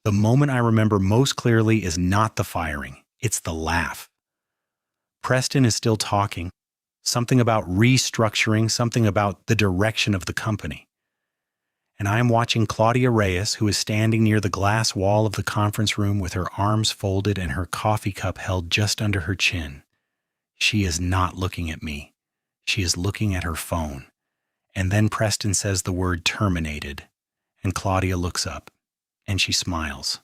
The moment I remember most clearly is not the firing, it's the laugh. Preston is still talking, something about restructuring, something about the direction of the company. And I am watching Claudia Reyes, who is standing near the glass wall of the conference room with her arms folded and her coffee cup held just under her chin. She is not looking at me. She is looking at her phone. And then Preston says the word terminated, and Claudia looks up, and she smiles.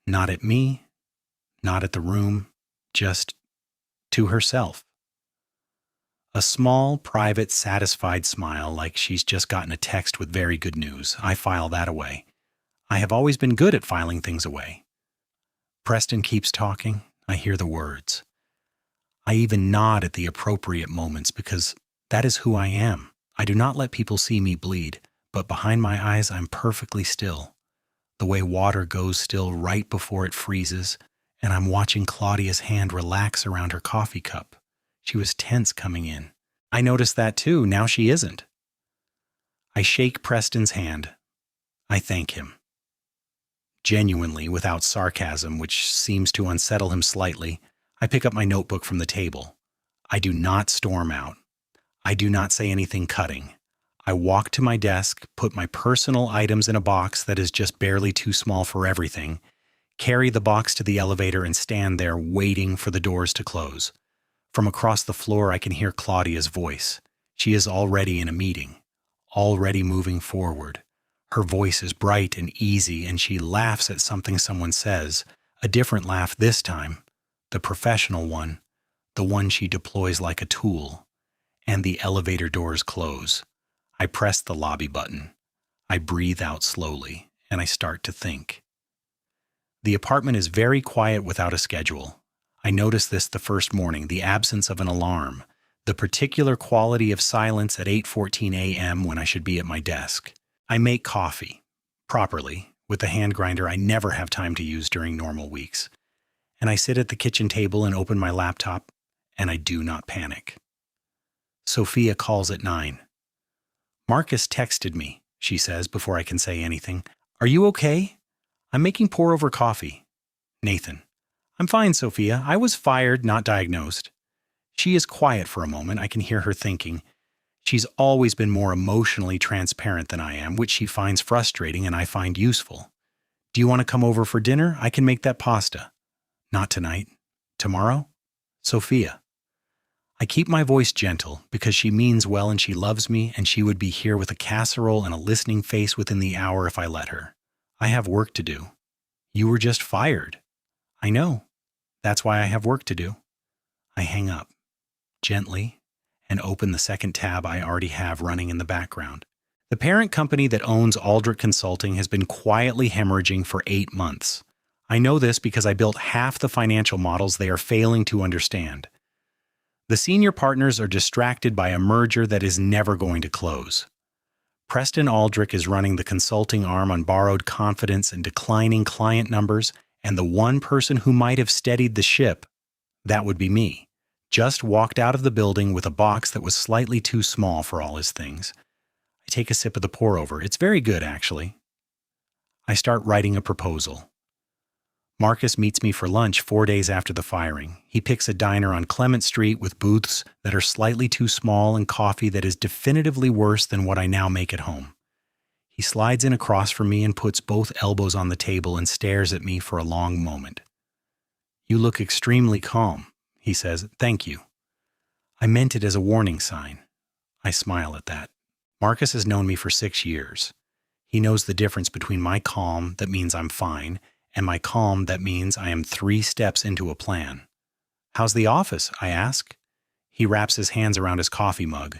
Not at me, not at the room, just to herself. A small, private, satisfied smile like she's just gotten a text with very good news. I file that away. I have always been good at filing things away. Preston keeps talking. I hear the words. I even nod at the appropriate moments because that is who I am. I do not let people see me bleed, but behind my eyes I'm perfectly still. The way water goes still right before it freezes, and I'm watching Claudia's hand relax around her coffee cup. She was tense coming in. I noticed that too. Now she isn't. I shake Preston's hand. I thank him. Genuinely, without sarcasm, which seems to unsettle him slightly, I pick up my notebook from the table. I do not storm out. I do not say anything cutting. I walk to my desk, put my personal items in a box that is just barely too small for everything, carry the box to the elevator and stand there waiting for the doors to close. From across the floor, I can hear Claudia's voice. She is already in a meeting, already moving forward. Her voice is bright and easy, and she laughs at something someone says, a different laugh this time, the professional one, the one she deploys like a tool. And the elevator doors close. I press the lobby button. I breathe out slowly, and I start to think. The apartment is very quiet without a schedule. I noticed this the first morning, the absence of an alarm, the particular quality of silence at 8:14 a.m. when I should be at my desk. I make coffee, properly, with the hand grinder I never have time to use during normal weeks. And I sit at the kitchen table and open my laptop, and I do not panic. Sophia calls at 9. Marcus texted me, she says before I can say anything. Are you okay? I'm making pour-over coffee. Nathan. I'm fine, Sophia. I was fired, not diagnosed. She is quiet for a moment. I can hear her thinking. She's always been more emotionally transparent than I am, which she finds frustrating and I find useful. Do you want to come over for dinner? I can make that pasta. Not tonight. Tomorrow? Sophia. I keep my voice gentle because she means well and she loves me, and she would be here with a casserole and a listening face within the hour if I let her. I have work to do. You were just fired. I know. That's why I have work to do. I hang up, gently, and open the second tab I already have running in the background. The parent company that owns Aldrich Consulting has been quietly hemorrhaging for 8 months. I know this because I built half the financial models they are failing to understand. The senior partners are distracted by a merger that is never going to close. Preston Aldrich is running the consulting arm on borrowed confidence and declining client numbers, and the one person who might have steadied the ship, that would be me, just walked out of the building with a box that was slightly too small for all his things. I take a sip of the pour-over. It's very good, actually. I start writing a proposal. Marcus meets me for lunch 4 days after the firing. He picks a diner on Clement Street with booths that are slightly too small and coffee that is definitively worse than what I now make at home. He slides in across from me and puts both elbows on the table and stares at me for a long moment. You look extremely calm, he says. Thank you. I meant it as a warning sign. I smile at that. Marcus has known me for 6 years. He knows the difference between my calm, that means I'm fine, and my calm, that means I am 3 steps into a plan. How's the office? I ask. He wraps his hands around his coffee mug.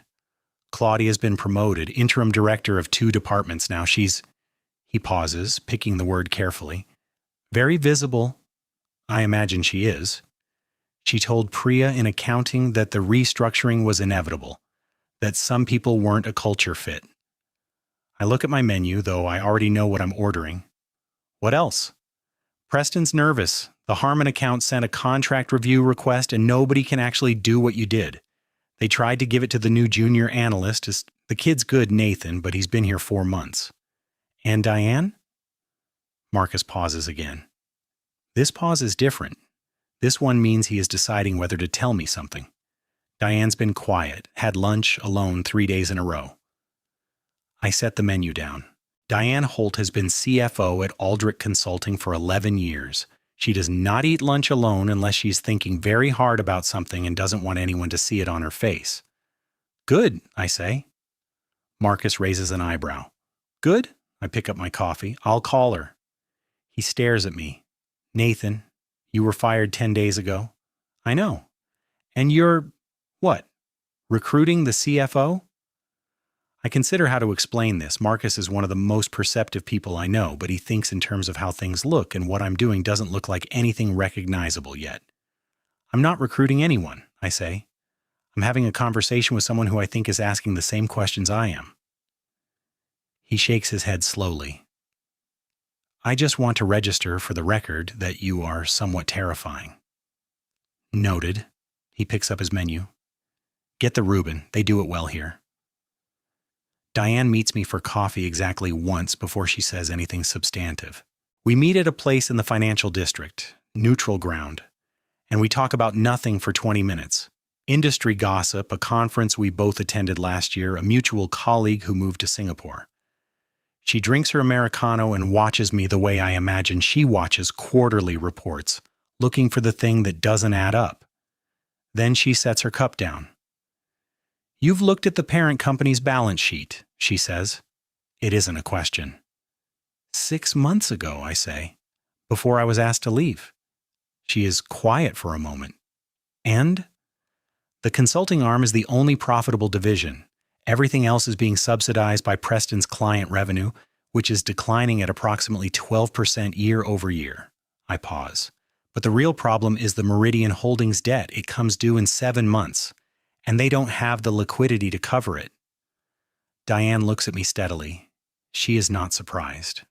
Claudia's been promoted, interim director of 2 departments now. He pauses, picking the word carefully. Very visible. I imagine she is. She told Priya in accounting that the restructuring was inevitable, that some people weren't a culture fit. I look at my menu, though I already know what I'm ordering. What else? Preston's nervous. The Harmon account sent a contract review request and nobody can actually do what you did. They tried to give it to the new junior analyst. The kid's good, Nathan, but he's been here 4 months. And Diane? Marcus pauses again. This pause is different. This one means he is deciding whether to tell me something. Diane's been quiet, had lunch alone 3 days in a row. I set the menu down. Diane Holt has been CFO at Aldrich Consulting for 11 years. She does not eat lunch alone unless she's thinking very hard about something and doesn't want anyone to see it on her face. Good, I say. Marcus raises an eyebrow. Good? I pick up my coffee. I'll call her. He stares at me. Nathan, you were fired 10 days ago. I know. And you're, what, recruiting the CFO? I consider how to explain this. Marcus is one of the most perceptive people I know, but he thinks in terms of how things look, and what I'm doing doesn't look like anything recognizable yet. I'm not recruiting anyone, I say. I'm having a conversation with someone who I think is asking the same questions I am. He shakes his head slowly. I just want to register for the record that you are somewhat terrifying. Noted. He picks up his menu. Get the Reuben. They do it well here. Diane meets me for coffee exactly once before she says anything substantive. We meet at a place in the financial district, neutral ground, and we talk about nothing for 20 minutes. Industry gossip, a conference we both attended last year, a mutual colleague who moved to Singapore. She drinks her Americano and watches me the way I imagine she watches quarterly reports, looking for the thing that doesn't add up. Then she sets her cup down. You've looked at the parent company's balance sheet, she says. It isn't a question. 6 months ago, I say, before I was asked to leave. She is quiet for a moment. And? The consulting arm is the only profitable division. Everything else is being subsidized by Preston's client revenue, which is declining at approximately 12% year over year. I pause. But the real problem is the Meridian Holdings debt. It comes due in 7 months, and they don't have the liquidity to cover it. Diane looks at me steadily. She is not surprised.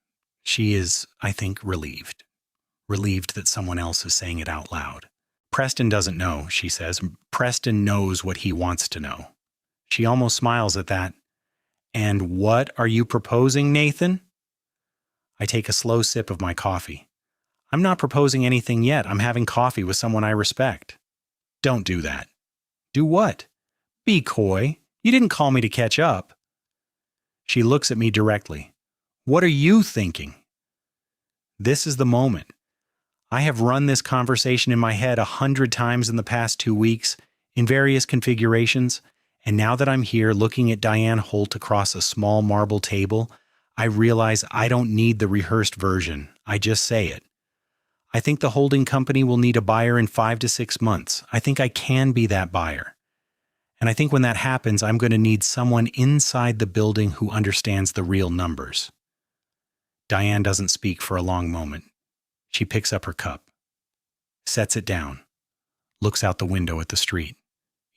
She is, I think, relieved. Relieved that someone else is saying it out loud. Preston doesn't know, she says. Preston knows what he wants to know. She almost smiles at that. And what are you proposing, Nathan? I take a slow sip of my coffee. I'm not proposing anything yet. I'm having coffee with someone I respect. Don't do that. Do what? Be coy. You didn't call me to catch up. She looks at me directly. What are you thinking? This is the moment. I have run this conversation in my head 100 times in the past 2 weeks, in various configurations, and now that I'm here looking at Diane Holt across a small marble table, I realize I don't need the rehearsed version. I just say it. I think the holding company will need a buyer in 5 to 6 months. I think I can be that buyer. And I think when that happens, I'm going to need someone inside the building who understands the real numbers. Diane doesn't speak for a long moment. She picks up her cup, sets it down, looks out the window at the street.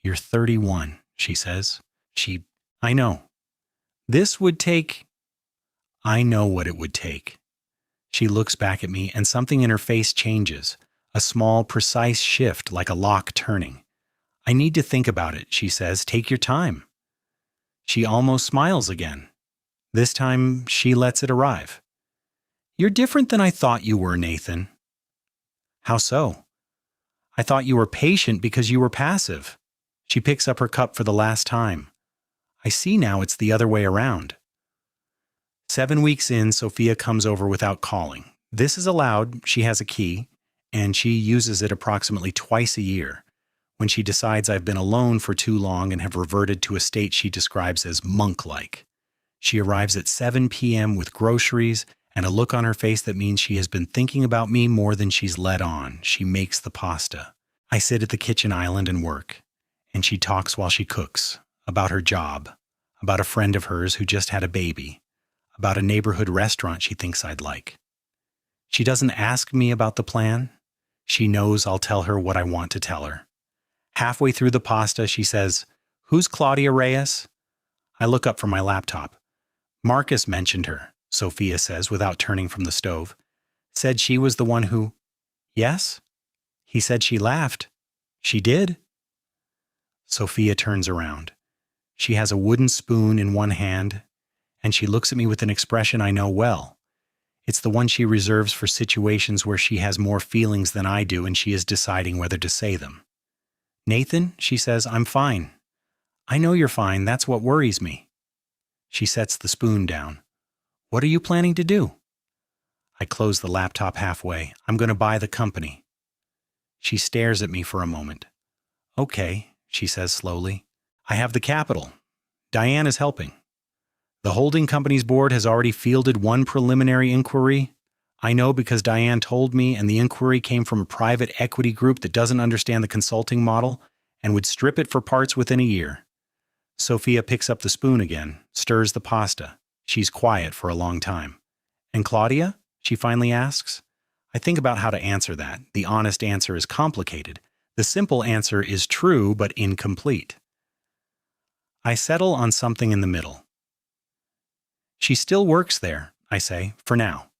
You're 31, she says. I know. This would take... I know what it would take. She looks back at me and something in her face changes, a small, precise shift like a lock turning. I need to think about it, she says. Take your time. She almost smiles again. This time, she lets it arrive. You're different than I thought you were, Nathan. How so? I thought you were patient because you were passive. She picks up her cup for the last time. I see now it's the other way around. 7 weeks in, Sophia comes over without calling. This is allowed, she has a key, and she uses it approximately twice a year, when she decides I've been alone for too long and have reverted to a state she describes as monk-like. She arrives at 7 p.m. with groceries and a look on her face that means she has been thinking about me more than she's let on. She makes the pasta. I sit at the kitchen island and work, and she talks while she cooks, about her job, about a friend of hers who just had a baby, about a neighborhood restaurant she thinks I'd like. She doesn't ask me about the plan. She knows I'll tell her what I want to tell her. Halfway through the pasta, she says, "Who's Claudia Reyes?" I look up from my laptop. Marcus mentioned her, Sophia says without turning from the stove. Said she was the one who... Yes? He said she laughed. She did. Sophia turns around. She has a wooden spoon in one hand, and she looks at me with an expression I know well. It's the one she reserves for situations where she has more feelings than I do and she is deciding whether to say them. "Nathan," she says, "I'm fine." "I know you're fine. That's what worries me." She sets the spoon down. "What are you planning to do?" I close the laptop halfway. "I'm going to buy the company." She stares at me for a moment. "Okay," she says slowly. "I have the capital. Diane is helping. The holding company's board has already fielded one preliminary inquiry. I know because Diane told me, and the inquiry came from a private equity group that doesn't understand the consulting model and would strip it for parts within a year." Sophia picks up the spoon again, stirs the pasta. She's quiet for a long time. "And Claudia?" she finally asks. I think about how to answer that. The honest answer is complicated. The simple answer is true but incomplete. I settle on something in the middle. "She still works there," I say, "for now."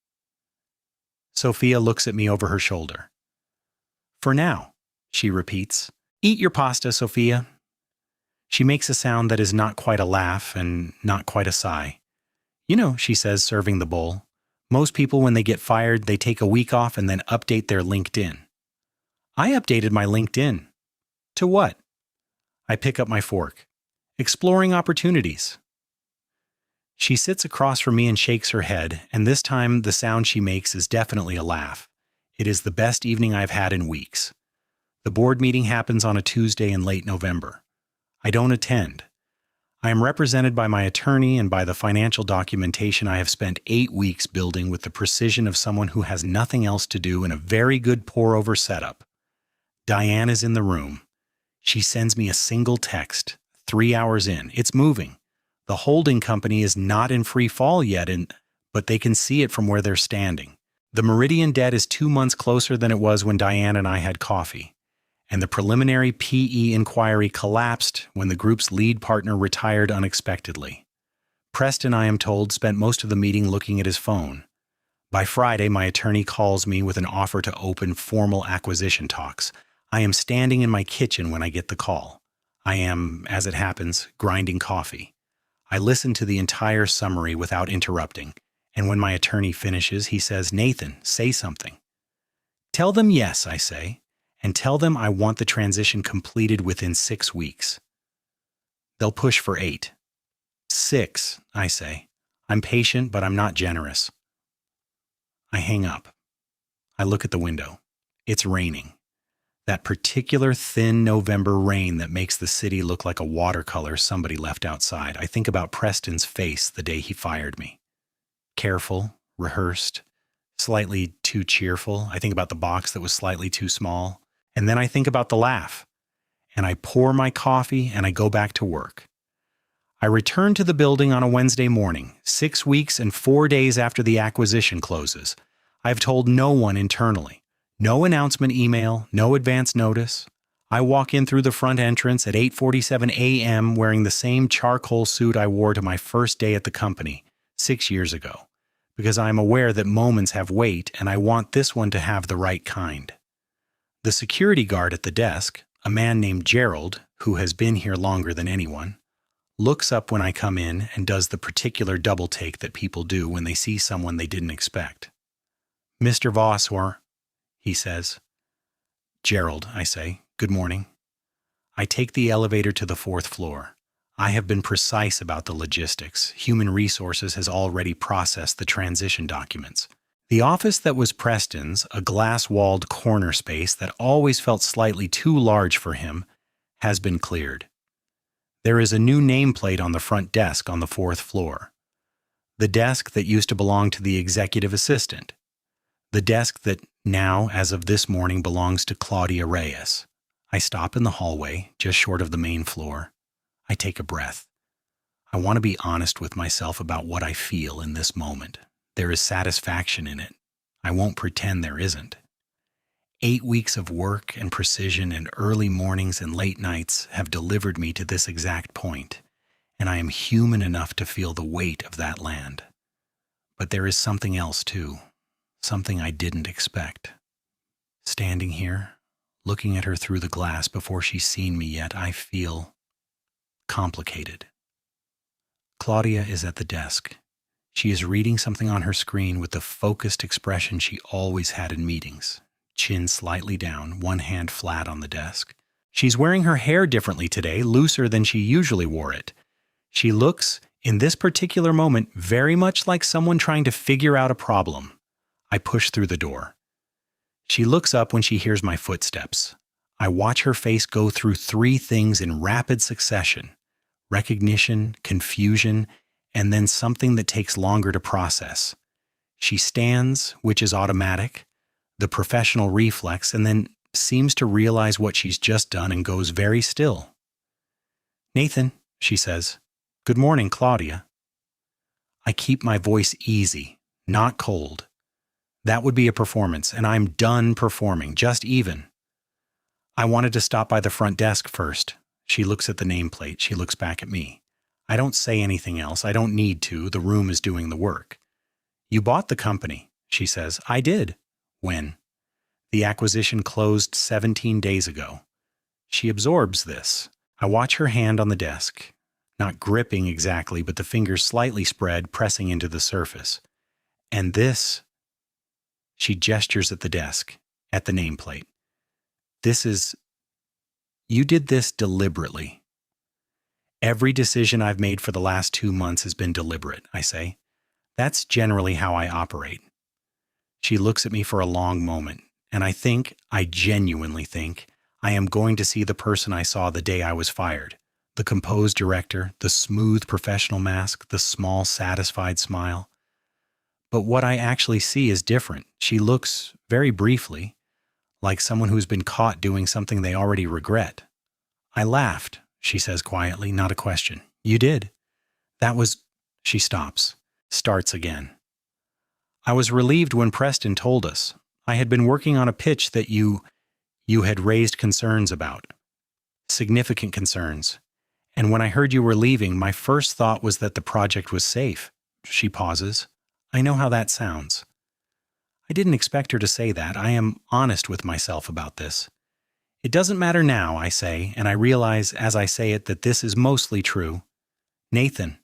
Sophia looks at me over her shoulder. "For now," she repeats. "Eat your pasta, Sophia." She makes a sound that is not quite a laugh and not quite a sigh. "You know," she says, serving the bowl, "most people when they get fired, they take a week off and then update their LinkedIn." I updated my LinkedIn. To what? I pick up my fork. Exploring opportunities. She sits across from me and shakes her head, and this time the sound she makes is definitely a laugh. It is the best evening I've had in weeks. The board meeting happens on a Tuesday in late November. I don't attend. I am represented by my attorney and by the financial documentation I have spent 8 weeks building with the precision of someone who has nothing else to do in a very good pour-over setup. Diane is in the room. She sends me a single text, 3 hours in. It's moving. The holding company is not in free fall yet, but they can see it from where they're standing. The Meridian debt is 2 months closer than it was when Diane and I had coffee. And the preliminary PE inquiry collapsed when the group's lead partner retired unexpectedly. Preston, I am told, spent most of the meeting looking at his phone. By Friday, my attorney calls me with an offer to open formal acquisition talks. I am standing in my kitchen when I get the call. I am, as it happens, grinding coffee. I listen to the entire summary without interrupting, and when my attorney finishes, he says, "Nathan, say something." "Tell them yes," I say, "and tell them I want the transition completed within 6 weeks." They'll push for 8. 6, I say. I'm patient, but I'm not generous. I hang up. I look at the window. It's raining. That particular thin November rain that makes the city look like a watercolor somebody left outside. I think about Preston's face the day he fired me. Careful, rehearsed, slightly too cheerful. I think about the box that was slightly too small. And then I think about the laugh. And I pour my coffee and I go back to work. I return to the building on a Wednesday morning, 6 weeks and 4 days after the acquisition closes. I've told no one internally. No announcement email, no advance notice. I walk in through the front entrance at 8:47 a.m. wearing the same charcoal suit I wore to my first day at the company 6 years ago, because I am aware that moments have weight and I want this one to have the right kind. The security guard at the desk, a man named Gerald, who has been here longer than anyone, looks up when I come in and does the particular double take that people do when they see someone they didn't expect. "Mr. Voss, or," he says. "Gerald," I say. "Good morning." I take the elevator to the 4th floor. I have been precise about the logistics. Human Resources has already processed the transition documents. The office that was Preston's, a glass-walled corner space that always felt slightly too large for him, has been cleared. There is a new nameplate on the front desk on the 4th floor. The desk that used to belong to the executive assistant. The desk that now, as of this morning, belongs to Claudia Reyes. I stop in the hallway, just short of the main floor. I take a breath. I want to be honest with myself about what I feel in this moment. There is satisfaction in it. I won't pretend there isn't. 8 weeks of work and precision and early mornings and late nights have delivered me to this exact point, and I am human enough to feel the weight of that land. But there is something else, too. Something I didn't expect. Standing here, looking at her through the glass before she's seen me yet, I feel complicated. Claudia is at the desk. She is reading something on her screen with the focused expression she always had in meetings. Chin slightly down, one hand flat on the desk. She's wearing her hair differently today, looser than she usually wore it. She looks, in this particular moment, very much like someone trying to figure out a problem. I push through the door. She looks up when she hears my footsteps. I watch her face go through three things in rapid succession: recognition, confusion, and then something that takes longer to process. She stands, which is automatic, the professional reflex, and then seems to realize what she's just done and goes very still. "Nathan," she says. "Good morning, Claudia." I keep my voice easy, not cold. That would be a performance, and I'm done performing, just even. "I wanted to stop by the front desk first." She looks at the nameplate. She looks back at me. I don't say anything else. I don't need to. The room is doing the work. "You bought the company," she says. "I did." "When?" "The acquisition closed 17 days ago." She absorbs this. I watch her hand on the desk, not gripping exactly, but the fingers slightly spread, pressing into the surface. "And this," she gestures at the desk, at the nameplate. "You did this deliberately." "Every decision I've made for the last 2 months has been deliberate," I say. "That's generally how I operate." She looks at me for a long moment, and I genuinely think, I am going to see the person I saw the day I was fired. The composed director, the smooth professional mask, the small, satisfied smile. But what I actually see is different. She looks, very briefly, like someone who's been caught doing something they already regret. "I laughed," she says quietly, not a question. "You did. That was—" She stops, starts again. "I was relieved when Preston told us. I had been working on a pitch that you had raised concerns about. Significant concerns. And when I heard you were leaving, my first thought was that the project was safe." She pauses. "I know how that sounds." I didn't expect her to say that. I am honest with myself about this. "It doesn't matter now," I say, and I realize as I say it that this is mostly true. "Nathan,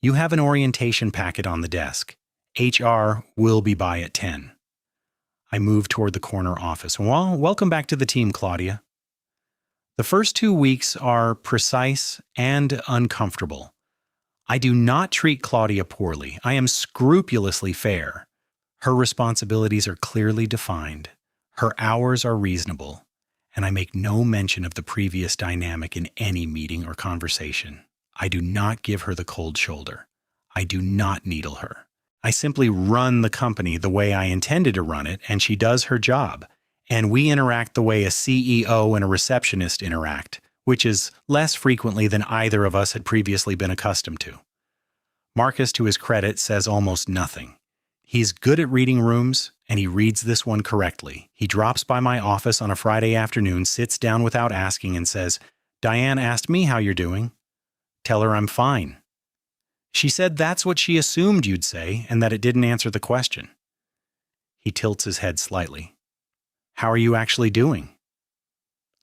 you have an orientation packet on the desk. HR will be by at 10. I move toward the corner office. "Well, welcome back to the team, Claudia." The first 2 weeks are precise and uncomfortable. I do not treat Claudia poorly. I am scrupulously fair. Her responsibilities are clearly defined. Her hours are reasonable. And I make no mention of the previous dynamic in any meeting or conversation. I do not give her the cold shoulder. I do not needle her. I simply run the company the way I intended to run it, and she does her job. And we interact the way a CEO and a receptionist interact, which is less frequently than either of us had previously been accustomed to. Marcus, to his credit, says almost nothing. He's good at reading rooms, and he reads this one correctly. He drops by my office on a Friday afternoon, sits down without asking, and says, "Diane asked me how you're doing. Tell her I'm fine." She said that's what she assumed you'd say, and that it didn't answer the question. He tilts his head slightly. "How are you actually doing?"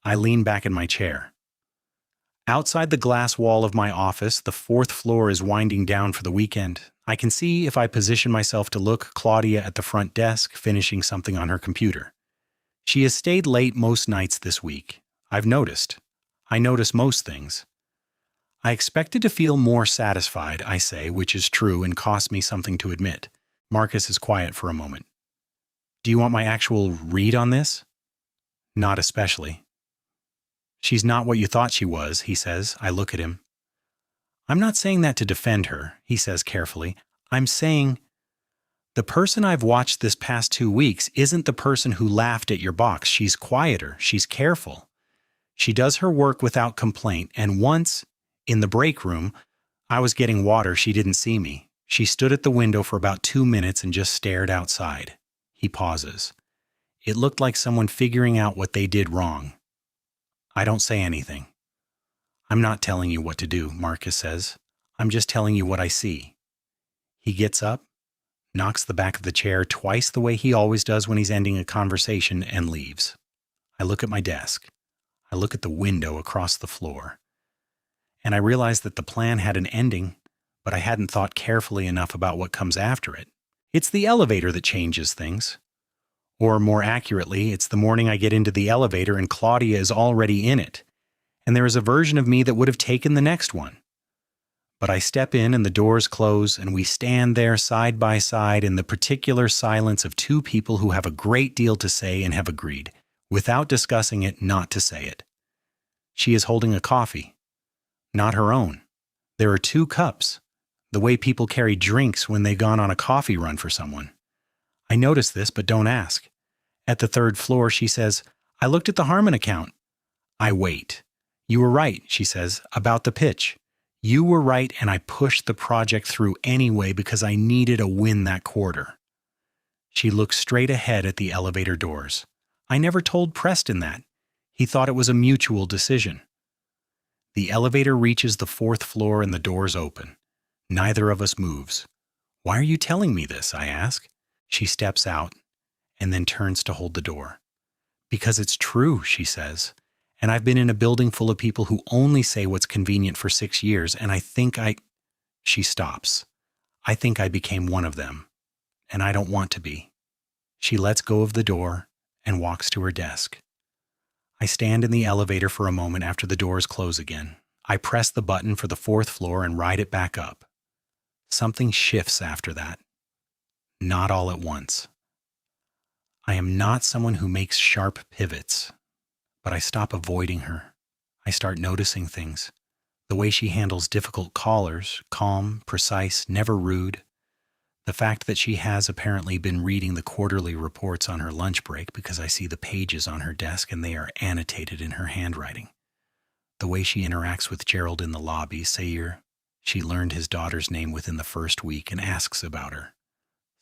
I lean back in my chair. Outside the glass wall of my office, the 4th floor is winding down for the weekend. I can see, if I position myself to look, Claudia at the front desk finishing something on her computer. She has stayed late most nights this week. I've noticed. I notice most things. I expected to feel more satisfied, I say, which is true and costs me something to admit. Marcus is quiet for a moment. "Do you want my actual read on this?" "Not especially." "She's not what you thought she was," he says. I look at him. "I'm not saying that to defend her," he says carefully. "I'm saying the person I've watched this past 2 weeks isn't the person who laughed at your box. She's quieter. She's careful. She does her work without complaint, and once, in the break room, I was getting water. She didn't see me. She stood at the window for about 2 minutes and just stared outside." He pauses. It looked like someone figuring out what they did wrong. I don't say anything. "I'm not telling you what to do," Marcus says. "I'm just telling you what I see." He gets up, knocks the back of the chair twice the way he always does when he's ending a conversation, and leaves. I look at my desk. I look at the window across the floor. And I realize that the plan had an ending, but I hadn't thought carefully enough about what comes after it. It's the elevator that changes things. Or more accurately, it's the morning I get into the elevator and Claudia is already in it, and there is a version of me that would have taken the next one. But I step in and the doors close and we stand there side by side in the particular silence of two people who have a great deal to say and have agreed, without discussing it, not to say it. She is holding a coffee. Not her own. There are 2 cups, the way people carry drinks when they've gone on a coffee run for someone. I notice this, but don't ask. At the 3rd floor, she says, "I looked at the Harmon account." I wait. "You were right," she says, "about the pitch. You were right, and I pushed the project through anyway because I needed a win that quarter." She looks straight ahead at the elevator doors. I never told Preston that. He thought it was a mutual decision. The elevator reaches the 4th floor and the doors open. Neither of us moves. "Why are you telling me this?" I ask. She steps out and then turns to hold the door. "Because it's true," she says. "And I've been in a building full of people who only say what's convenient for 6 years, and I think I—" She stops. "I think I became one of them, and I don't want to be." She lets go of the door and walks to her desk. I stand in the elevator for a moment after the doors close again. I press the button for the 4th floor and ride it back up. Something shifts after that. Not all at once. I am not someone who makes sharp pivots, but I stop avoiding her. I start noticing things. The way she handles difficult callers, calm, precise, never rude. The fact that she has apparently been reading the quarterly reports on her lunch break because I see the pages on her desk and they are annotated in her handwriting. The way she interacts with Gerald in the lobby, Sayir. She learned his daughter's name within the 1st week and asks about her.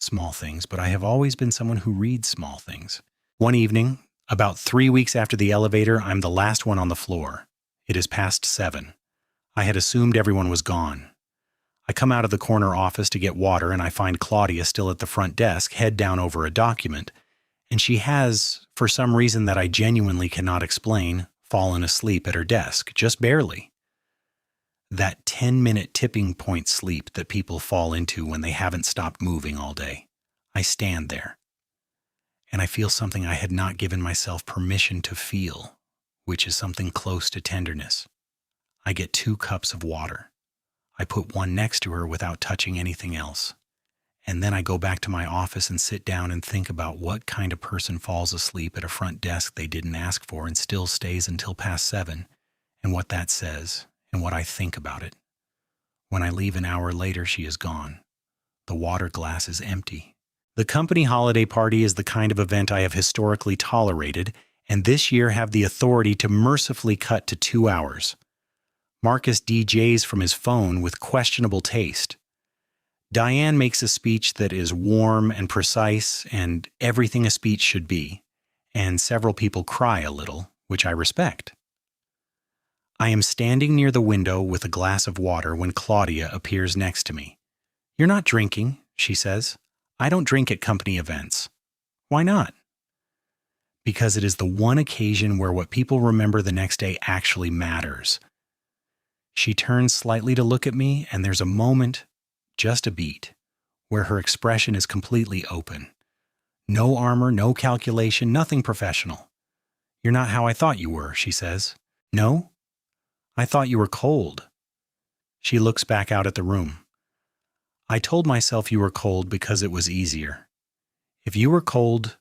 Small things, but I have always been someone who reads small things. One evening, about 3 weeks after the elevator, I'm the last one on the floor. It is past 7. I had assumed everyone was gone. I come out of the corner office to get water and I find Claudia still at the front desk, head down over a document, and she has, for some reason that I genuinely cannot explain, fallen asleep at her desk, just barely. That 10-minute tipping point sleep that people fall into when they haven't stopped moving all day. I stand there, and I feel something I had not given myself permission to feel, which is something close to tenderness. I get 2 cups of water. I put one next to her without touching anything else. And then I go back to my office and sit down and think about what kind of person falls asleep at a front desk they didn't ask for and still stays until past 7, and what that says, and what I think about it. When I leave an hour later, she is gone. The water glass is empty. The company holiday party is the kind of event I have historically tolerated, and this year have the authority to mercifully cut to 2 hours. Marcus DJs from his phone with questionable taste. Diane makes a speech that is warm and precise and everything a speech should be, and several people cry a little, which I respect. I am standing near the window with a glass of water when Claudia appears next to me. "You're not drinking," she says. "I don't drink at company events." "Why not?" "Because it is the one occasion where what people remember the next day actually matters." She turns slightly to look at me, and there's a moment, just a beat, where her expression is completely open. No armor, no calculation, nothing professional. "You're not how I thought you were," she says. "No? I thought you were cold." She looks back out at the room. "I told myself you were cold because it was easier. If you were cold,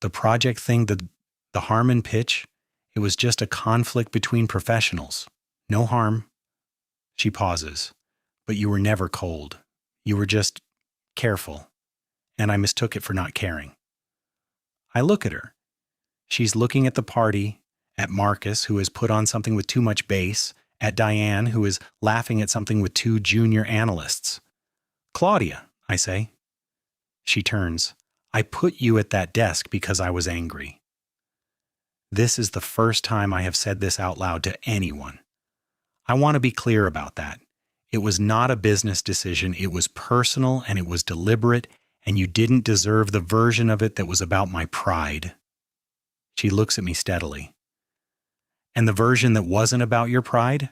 the project thing, the Harmon pitch, it was just a conflict between professionals. No harm." She pauses. "But you were never cold. You were just careful, and I mistook it for not caring." I look at her. She's looking at the party, at Marcus, who has put on something with too much bass, at Diane, who is laughing at something with 2 junior analysts. "Claudia," I say. She turns. "I put you at that desk because I was angry." This is the first time I have said this out loud to anyone. I want to be clear about that. It was not a business decision. It was personal and it was deliberate, and you didn't deserve the version of it that was about my pride. She looks at me steadily. "And the version that wasn't about your pride?"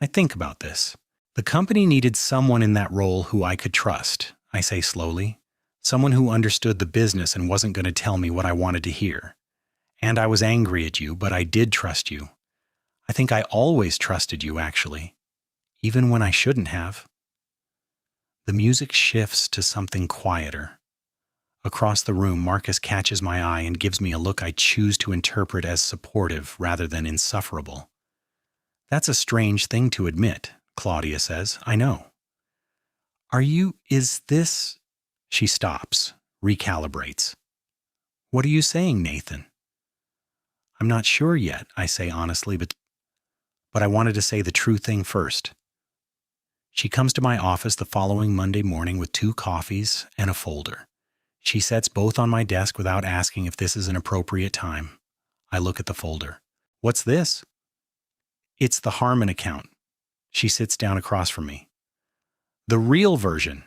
I think about this. The company needed someone in that role who I could trust, I say slowly. Someone who understood the business and wasn't going to tell me what I wanted to hear. And I was angry at you, but I did trust you. I think I always trusted you, actually, even when I shouldn't have. The music shifts to something quieter. Across the room, Marcus catches my eye and gives me a look I choose to interpret as supportive rather than insufferable. That's a strange thing to admit, Claudia says. I know. Is this... She stops, recalibrates. What are you saying, Nathan? I'm not sure yet, I say honestly, but I wanted to say the true thing first. She comes to my office the following Monday morning with 2 coffees and a folder. She sets both on my desk without asking if this is an appropriate time. I look at the folder. What's this? It's the Harmon account. She sits down across from me. The real version.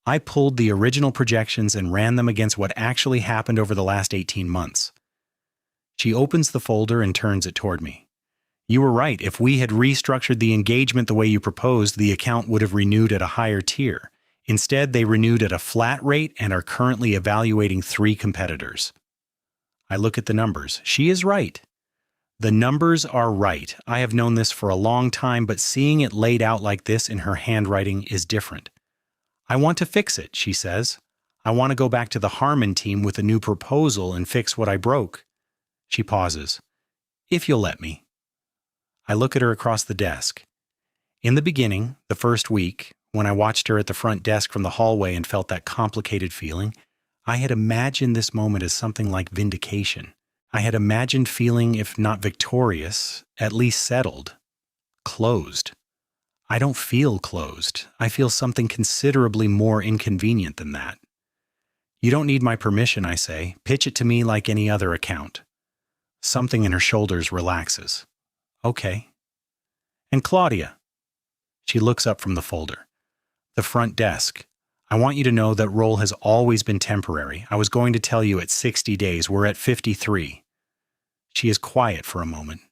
I pulled the original projections and ran them against what actually happened over the last 18 months. She opens the folder and turns it toward me. You were right. If we had restructured the engagement the way you proposed, the account would have renewed at a higher tier. Instead, they renewed at a flat rate and are currently evaluating 3 competitors. I look at the numbers. She is right. The numbers are right. I have known this for a long time, but seeing it laid out like this in her handwriting is different. I want to fix it, she says. I want to go back to the Harmon team with a new proposal and fix what I broke. She pauses. If you'll let me. I look at her across the desk. In the beginning, the first week, when I watched her at the front desk from the hallway and felt that complicated feeling, I had imagined this moment as something like vindication. I had imagined feeling, if not victorious, at least settled, closed. I don't feel closed. I feel something considerably more inconvenient than that. You don't need my permission, I say. Pitch it to me like any other account. Something in her shoulders relaxes. Okay. And Claudia. She looks up from the folder. The front desk. I want you to know that role has always been temporary. I was going to tell you at 60 days. We're at 53. She is quiet for a moment.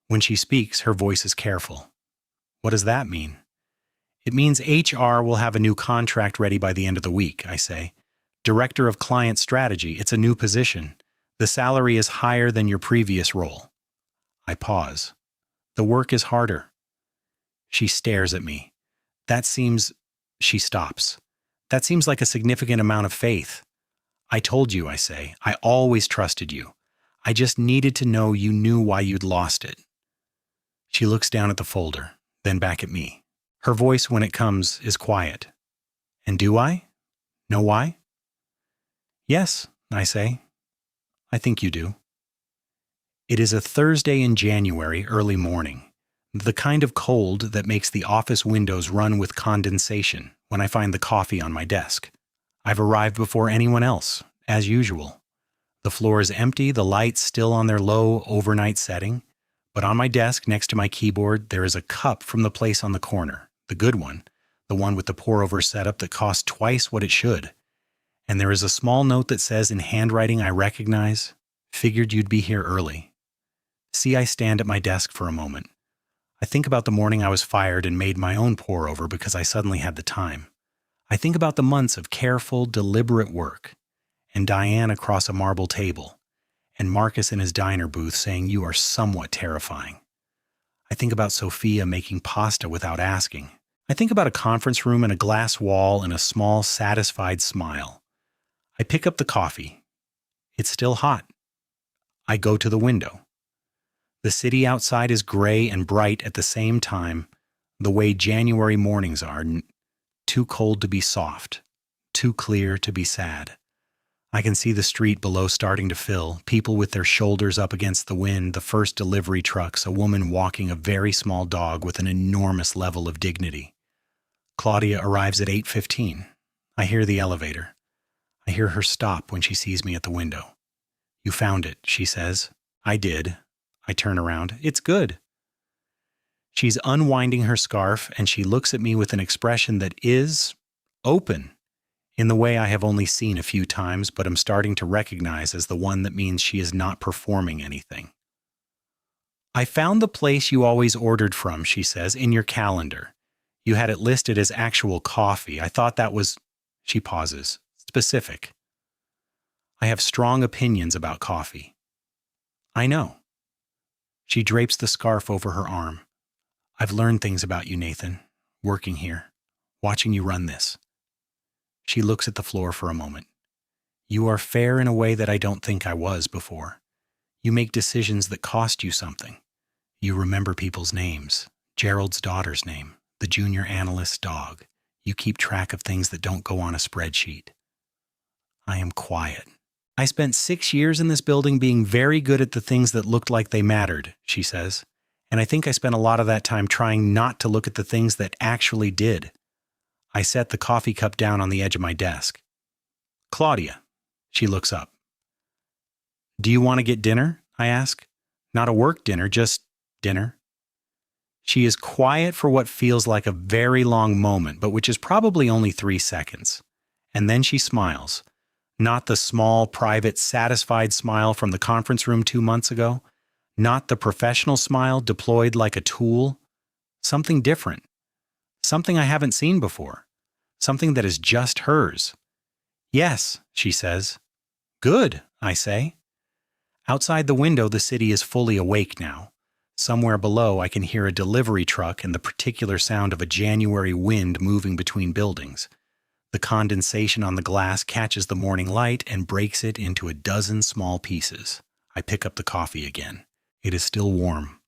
When she speaks, her voice is careful. What does that mean? It means HR will have a new contract ready by the end of the week, I say. Director of Client Strategy, it's a new position. The salary is higher than your previous role. I pause. The work is harder. She stares at me. She stops. That seems like a significant amount of faith. I told you, I say. I always trusted you. I just needed to know you knew why you'd lost it. She looks down at the folder, then back at me. Her voice, when it comes, is quiet. And do I? Know why? Yes, I say. I think you do. It is a Thursday in January, early morning. The kind of cold that makes the office windows run with condensation when I find the coffee on my desk. I've arrived before anyone else, as usual. The floor is empty, the lights still on their low overnight setting, but on my desk next to my keyboard there is a cup from the place on the corner, the good one, the one with the pour-over setup that costs twice what it should. And there is a small note that says in handwriting I recognize, "Figured you'd be here early." See, I stand at my desk for a moment. I think about the morning I was fired and made my own pour-over because I suddenly had the time. I think about the months of careful, deliberate work, and Diane across a marble table, and Marcus in his diner booth saying, "You are somewhat terrifying." I think about Sophia making pasta without asking. I think about a conference room and a glass wall and a small, satisfied smile. I pick up the coffee. It's still hot. I go to the window. The city outside is gray and bright at the same time, the way January mornings are, too cold to be soft, too clear to be sad. I can see the street below starting to fill, people with their shoulders up against the wind, the first delivery trucks, a woman walking a very small dog with an enormous level of dignity. Claudia arrives at 8:15. I hear the elevator. I hear her stop when she sees me at the window. "You found it," she says. "I did." I turn around. "It's good." She's unwinding her scarf, and she looks at me with an expression that is open, in the way I have only seen a few times, but am starting to recognize as the one that means she is not performing anything. "I found the place you always ordered from," she says, "in your calendar. You had it listed as actual coffee. I thought that was, she pauses, specific. I have strong opinions about coffee. I know. She drapes the scarf over her arm. I've learned things about you, Nathan, working here, watching you run this. She looks at the floor for a moment. You are fair in a way that I don't think I was before. You make decisions that cost you something. You remember people's names, Gerald's daughter's name, the junior analyst's dog. You keep track of things that don't go on a spreadsheet. I am quiet. I spent 6 years in this building being very good at the things that looked like they mattered, she says. And I think I spent a lot of that time trying not to look at the things that actually did. I set the coffee cup down on the edge of my desk. Claudia. She looks up. Do you want to get dinner? I ask. Not a work dinner, just dinner. She is quiet for what feels like a very long moment, but which is probably only 3 seconds. And then she smiles. Not the small, private, satisfied smile from the conference room 2 months ago. Not the professional smile deployed like a tool. Something different. Something I haven't seen before. Something that is just hers. Yes, she says. Good, I say. Outside the window, the city is fully awake now. Somewhere below, I can hear a delivery truck and the particular sound of a January wind moving between buildings. The condensation on the glass catches the morning light and breaks it into a dozen small pieces. I pick up the coffee again. It is still warm.